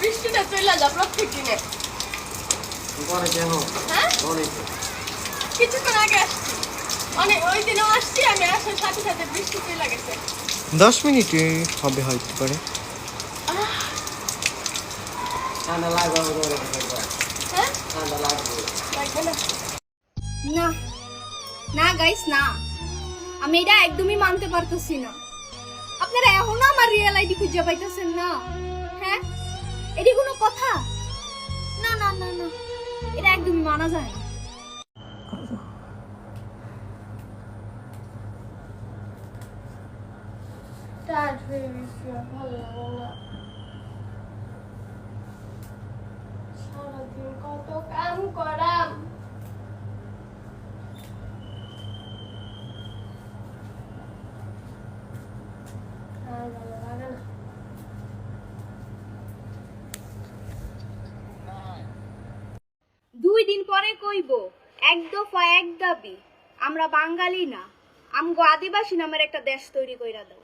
বৃষ্টিটা চলে যা প্রত্যেক দিনে। হ্যাঁ কিছুক্ষণ আগে আসছি, অনেক ওই দিনও আসছি আমি, আসার সাথে সাথে বৃষ্টি চলে গেছে। 10 মিনিটে হবে হয়তো পারে। হ্যাঁ লাগবে না। না না গাইস, না, আমি এটা একদমই মানতে পারতেছি না। আপনারা এখনো আমার রিয়েল আইডি খুঁজে পাইতেছেন না? হ্যাঁ, এটি কোনো কথা? না না না না, এটা একদমই মানা যায় না। টায়ার্ড হয়ে গেছি, আর ভালো লাগে না। সারাদিন কত কাম করাম। আর ভালো লাগে না। দুই দিন পরে কইব এক দফা এক দাবি, আমরা বাঙালি না, আমগো আদিবাসী নামের একটা দেশ তৈরি কইরা দাও।